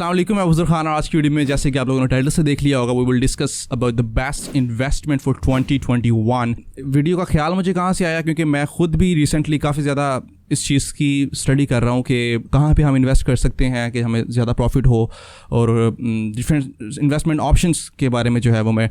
अस्सलाम वालेकुम, मैं हुज़ूर खान और आज की वीडियो में जैसे कि आप लोगों ने टाइटल से देख लिया होगा we will discuss about the best investment for 2021। Video का ख्याल मुझे कहाँ से आया, क्योंकि मैं ख़ुद भी रिसेंटली काफ़ी ज़्यादा इस चीज़ की स्टडी कर रहा हूँ कि कहाँ पे हम इन्वेस्ट कर सकते हैं कि हमें ज़्यादा प्रॉफिट हो, और डिफरेंट इन्वेस्टमेंट ऑप्शंस के बारे में जो है वो मैं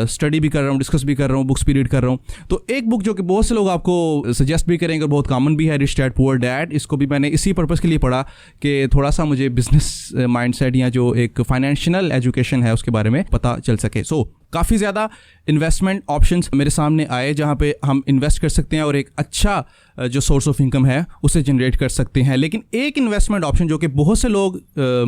स्टडी भी कर रहा हूँ, डिस्कस भी कर रहा हूँ, बुक्स भी रीड कर रहा हूँ। तो एक बुक जो कि बहुत से लोग आपको सजेस्ट भी करेंगे और बहुत कॉमन भी है, रिच डैड पुअर डैड। इसको भी मैंने इसी पर्पज़ के लिए पढ़ा कि थोड़ा सा मुझे बिजनेस माइंडसेट या जो एक फाइनेंशियल एजुकेशन है उसके बारे में पता चल सके। काफ़ी ज़्यादा इन्वेस्टमेंट ऑप्शंस मेरे सामने आए जहाँ पे हम इन्वेस्ट कर सकते हैं और एक अच्छा जो सोर्स ऑफ इनकम है उसे जनरेट कर सकते हैं। लेकिन एक इन्वेस्टमेंट ऑप्शन जो कि बहुत से लोग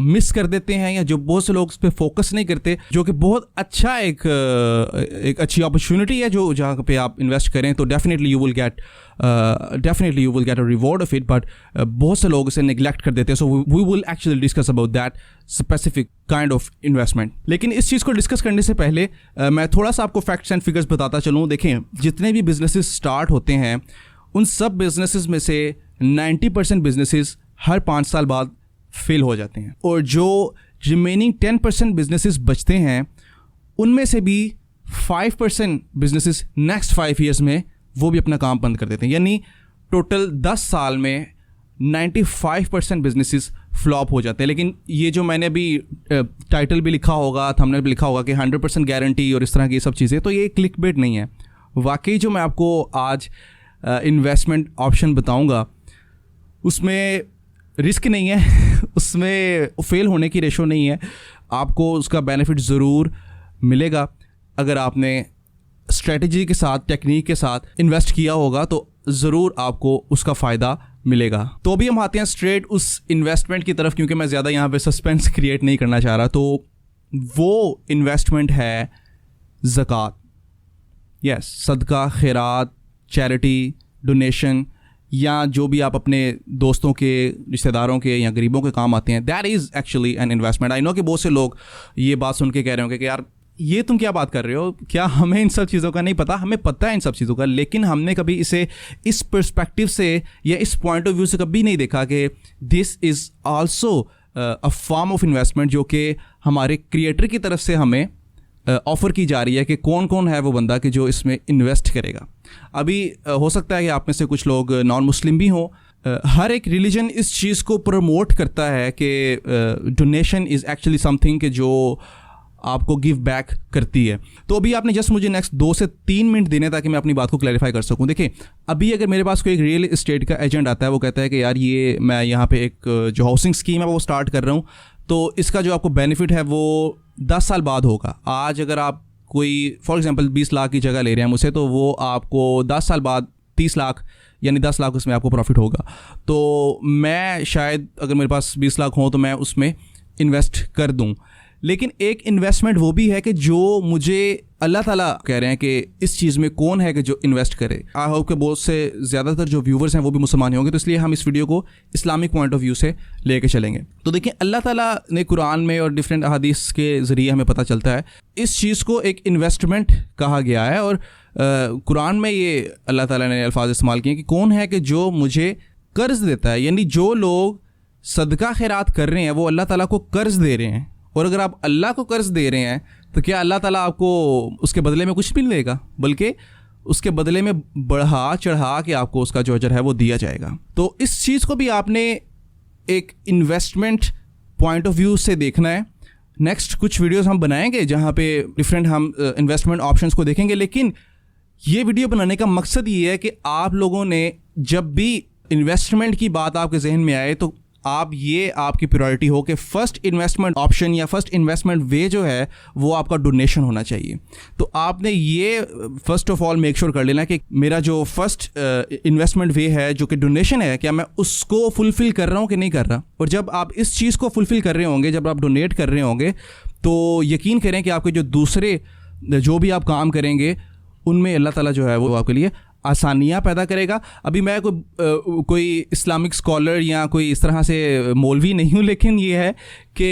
मिस कर देते हैं या जो बहुत से लोग उस पर फोकस नहीं करते, जो कि बहुत अच्छा एक अच्छी अपॉर्चुनिटी है जो जहाँ पे आप इन्वेस्ट करें तो definitely you will get a reward of it, but बहुत से लोग इसे निगलेक्ट कर देते हैं। So we will actually discuss about that specific kind of investment. लेकिन इस चीज़ को डिस्कस करने से पहले मैं थोड़ा सा आपको फैक्ट्स एंड फिगर्स बताता चलूँ। देखें, जितने भी बिजनेसेस स्टार्ट होते हैं उन सब बिजनेसेस में से 90% बिजनेसेस हर 5 साल बाद फेल हो जाते हैं, और जो रिमेनिंग 10% बिजनेसेस बचते हैं उनमें से भी 5% बिजनेसेस नेक्स्ट 5 ईयर्स में वो भी अपना काम बंद कर देते हैं। यानी टोटल 10 साल में 95% बिजनेसेस फ्लॉप हो जाते हैं। लेकिन ये जो मैंने अभी टाइटल भी लिखा होगा, थंबनेल भी लिखा होगा कि 100% गारंटी और इस तरह की सब चीज़ें, तो ये क्लिकबेट नहीं है। वाकई जो मैं आपको आज इन्वेस्टमेंट ऑप्शन बताऊंगा उसमें रिस्क नहीं है उसमें फेल होने की रेशो नहीं है। आपको उसका बेनिफिट ज़रूर मिलेगा अगर आपने स्ट्रेटजी के साथ, टेक्निक के साथ इन्वेस्ट किया होगा तो ज़रूर आपको उसका फ़ायदा मिलेगा। तो अभी हम आते हैं स्ट्रेट उस इन्वेस्टमेंट की तरफ, क्योंकि मैं ज़्यादा यहाँ पे सस्पेंस क्रिएट नहीं करना चाह रहा। तो वो इन्वेस्टमेंट है ज़कात। यस, सदका, खैरात, चैरिटी, डोनेशन, या जो भी आप अपने दोस्तों के, रिश्तेदारों के या गरीबों के काम आते हैं, that is actually an investment. I know कि बहुत से लोग ये बात सुन के कह रहे होंगे कि यार ये तुम क्या बात कर रहे हो, क्या हमें इन सब चीज़ों का नहीं पता? हमें पता है इन सब चीज़ों का, लेकिन हमने कभी इसे इस पर्सपेक्टिव से या इस पॉइंट ऑफ व्यू से कभी नहीं देखा कि this is also a form of investment जो कि हमारे क्रिएटर की तरफ से हमें ऑफ़र की जा रही है कि कौन कौन है वो बंदा कि जो इसमें इन्वेस्ट करेगा। अभी हो सकता है कि आप में से कुछ लोग नॉन मुस्लिम भी हों। हर एक रिलीजन इस चीज़ को प्रमोट करता है कि डोनेशन इज़ एक्चुअली समथिंग कि जो आपको गिव बैक करती है। तो अभी आपने जस्ट मुझे नेक्स्ट 2 से 3 मिनट देने ताकि मैं अपनी बात को क्लैरिफाई कर सकूं। देखिए, अभी अगर मेरे पास कोई एक रियल एस्टेट का एजेंट आता है, वो कहता है कि यार ये मैं यहाँ पे एक जो हाउसिंग स्कीम है वो स्टार्ट कर रहा हूँ, तो इसका जो आपको बेनिफिट है वो 10 साल बाद होगा। आज अगर आप कोई फॉर एग्जांपल 20 लाख की जगह ले रहे हैं मुझसे, तो वो आपको 10 साल बाद 30 लाख यानी 10 लाख उसमें आपको प्रॉफिट होगा। तो मैं शायद अगर मेरे पास 20 लाख हो तो मैं उसमें इन्वेस्ट कर दूं। लेकिन एक इन्वेस्टमेंट वो भी है कि जो मुझे अल्लाह ताला कह रहे हैं कि इस चीज़ में कौन है कि जो इन्वेस्ट करे। आई होप कि बहुत से ज़्यादातर जो व्यूवर्स हैं वो भी मुसलमान होंगे, तो इसलिए हम इस वीडियो को इस्लामिक पॉइंट ऑफ व्यू से लेके चलेंगे। तो देखिए, अल्लाह ताला ने कुरान में और डिफरेंट अहादीस के ज़रिए हमें पता चलता है इस चीज़ को एक इन्वेस्टमेंट कहा गया है। और कुरान में ये अल्लाह ताला ने अल्फाज इस्तेमाल किए कि कौन है कि जो मुझे कर्ज़ देता है। यानी जो लोग सदका खैरात कर रहे हैं वो अल्लाह ताला को कर्ज़ दे रहे हैं, और अगर आप अल्लाह को कर्ज़ दे रहे हैं तो क्या अल्लाह ताला आपको उसके बदले में कुछ भी नहीं देगा, बल्कि उसके बदले में बढ़ा चढ़ा के आपको उसका जो अजर है वो दिया जाएगा। तो इस चीज़ को भी आपने एक इन्वेस्टमेंट पॉइंट ऑफ व्यू से देखना है। नेक्स्ट कुछ वीडियोस हम बनाएंगे जहाँ पे डिफरेंट हम इन्वेस्टमेंट ऑप्शंस को देखेंगे, लेकिन ये वीडियो बनाने का मकसद ये है कि आप लोगों ने जब भी इन्वेस्टमेंट की बात आपके जहन में आए तो आपकी प्रायोरिटी हो कि फर्स्ट इन्वेस्टमेंट ऑप्शन या फर्स्ट इन्वेस्टमेंट वे जो है वो आपका डोनेशन होना चाहिए। तो आपने ये first of all make sure कर लेना कि मेरा जो फर्स्ट इन्वेस्टमेंट वे है जो कि डोनेशन है, क्या मैं उसको फुलफ़िल कर रहा हूँ कि नहीं कर रहा। और जब आप इस चीज़ को फुलफ़िल कर रहे होंगे, जब आप डोनेट कर रहे होंगे, तो यकीन करें कि आपके जो दूसरे जो भी आप काम करेंगे उनमें अल्लाह ताला जो है वो आपके लिए आसानियाँ पैदा करेगा। अभी मैं कोई इस्लामिक स्कॉलर या कोई इस तरह से मौलवी नहीं हूँ, लेकिन ये है कि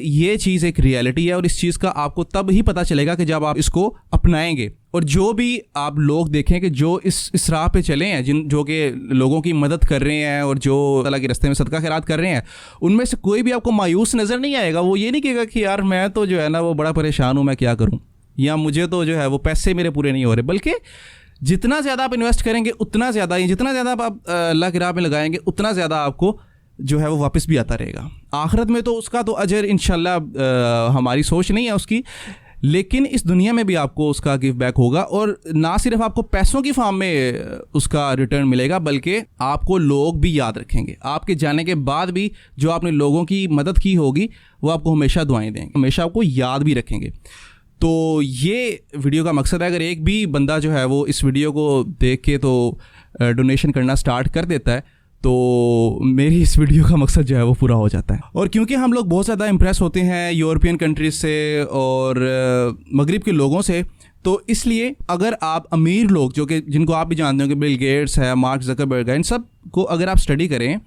ये चीज़ एक रियलिटी है और इस चीज़ का आपको तब ही पता चलेगा कि जब आप इसको अपनाएंगे। और जो भी आप लोग देखें कि जो इस राह पे चले हैं, जो कि लोगों की मदद कर रहे हैं और जो अल्लाह के रास्ते में सदका खैरात कर रहे हैं, उनमें से कोई भी आपको मायूस नज़र नहीं आएगा। वो ये नहीं कहेगा कि यार मैं तो जो है ना वो बड़ा परेशान हूँ, मैं क्या करूँ, या मुझे तो जो है वो पैसे मेरे पूरे नहीं हो रहे। बल्कि जितना ज़्यादा आप इन्वेस्ट करेंगे उतना ज़्यादा, जितना ज़्यादा आप अल्लाह की राह में लगाएंगे उतना ज़्यादा आपको जो है वो वापस भी आता रहेगा। आखिरत में तो उसका तो अजर इंशाल्लाह हमारी सोच नहीं है उसकी, लेकिन इस दुनिया में भी आपको उसका गिव बैक होगा। और ना सिर्फ आपको पैसों की फॉर्म में उसका रिटर्न मिलेगा, बल्कि आपको लोग भी याद रखेंगे। आपके जाने के बाद भी जो आपने लोगों की मदद की होगी वो आपको हमेशा दुआएं देंगे, हमेशा आपको याद भी रखेंगे। तो ये वीडियो का मकसद है, अगर एक भी बंदा जो है वो इस वीडियो को देख के तो डोनेशन करना स्टार्ट कर देता है तो मेरी इस वीडियो का मकसद जो है वो पूरा हो जाता है। और क्योंकि हम लोग बहुत ज़्यादा इम्प्रेस होते हैं यूरोपियन कंट्रीज से और मगरिब के लोगों से, तो इसलिए अगर आप अमीर लोग जो कि जिनको आप भी जानते हो कि बिल गेट्स है, मार्क ज़करबर्ग है, इन सब को अगर आप स्टडी करें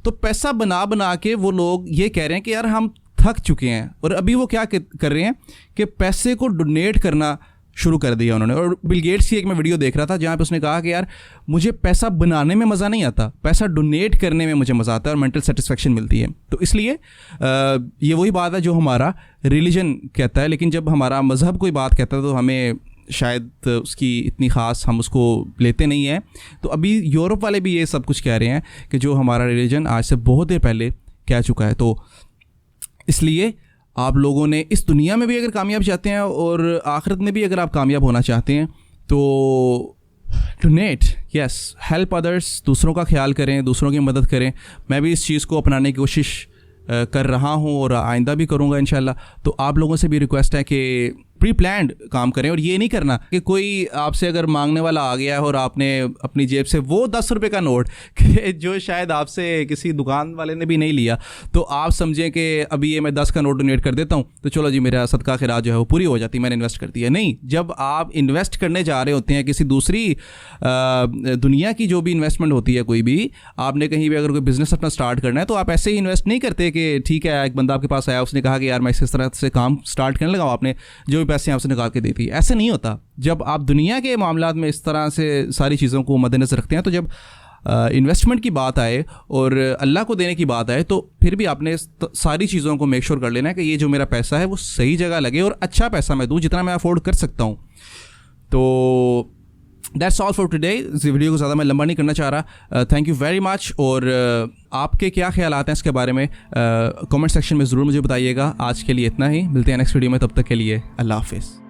तो पैसा बना बना के वो लोग ये कह रहे हैं कि यार हम थक चुके हैं। और अभी वो क्या कर रहे हैं कि पैसे को डोनेट करना शुरू कर दिया उन्होंने। और बिल गेट्स की एक मैं वीडियो देख रहा था जहाँ पे उसने कहा कि यार मुझे पैसा बनाने में मज़ा नहीं आता, पैसा डोनेट करने में मुझे मज़ा आता है और मेंटल सेटिस्फेक्शन मिलती है। तो इसलिए ये वही बात है जो हमारा रिलीजन कहता है, लेकिन जब हमारा मज़हब कोई बात कहता है तो हमें शायद उसकी इतनी ख़ास हम उसको लेते नहीं हैं। तो अभी यूरोप वाले भी ये सब कुछ कह रहे हैं कि जो हमारा रिलीजन आज से बहुत देर पहले कह चुका है। तो इसलिए आप लोगों ने इस दुनिया में भी अगर कामयाब चाहते हैं और आखिरत में भी अगर आप कामयाब होना चाहते हैं तो डोनेट, यस, हेल्प अदर्स, दूसरों का ख्याल करें, दूसरों की मदद करें। मैं भी इस चीज़ को अपनाने की कोशिश कर रहा हूं और आइंदा भी करूंगा इंशाल्लाह। तो आप लोगों से भी रिक्वेस्ट है कि प्री प्लान्ड काम करें और ये नहीं करना कि कोई आपसे अगर मांगने वाला आ गया है और आपने अपनी जेब से वो 10 रुपये का नोट कि जो शायद आपसे किसी दुकान वाले ने भी नहीं लिया, तो आप समझें कि अभी ये मैं 10 का नोट डोनेट कर देता हूँ तो चलो जी मेरा सदका खैरात जो है वो पूरी हो जाती, मैंने इन्वेस्ट कर दिया। नहीं, जब आप इन्वेस्ट करने जा रहे होते हैं किसी दूसरी दुनिया की जो भी इन्वेस्टमेंट होती है, कोई भी आपने कहीं भी अगर कोई बिजनेस अपना स्टार्ट करना है तो आप ऐसे ही इन्वेस्ट नहीं करते कि ठीक है एक बंदा आपके पास आया उसने कहा कि यार मैं इस तरह से काम स्टार्ट करने लगा, आपने जो भी पैसे आपसे निकाल के दी थी। ऐसे नहीं होता। जब आप दुनिया के मामलात में इस तरह से सारी चीज़ों को मद्देनज़र रखते हैं तो जब इन्वेस्टमेंट की बात आए और अल्लाह को देने की बात आए तो फिर भी आपने सारी चीज़ों को मेक श्योर कर लेना है कि ये जो मेरा पैसा है वो सही जगह लगे और अच्छा पैसा मैं दूँ जितना मैं अफोर्ड कर सकता हूँ। तो दैट्स ऑल फॉर टुडे। इस वीडियो को ज़्यादा मैं लंबा नहीं करना चाह रहा। Thank you very much. और आपके क्या ख्यालात हैं इसके बारे में कमेंट सेक्शन में ज़रूर मुझे बताइएगा। आज के लिए इतना ही, मिलते हैं नेक्स्ट वीडियो में, तब तक के लिए अल्लाह हाफिज़।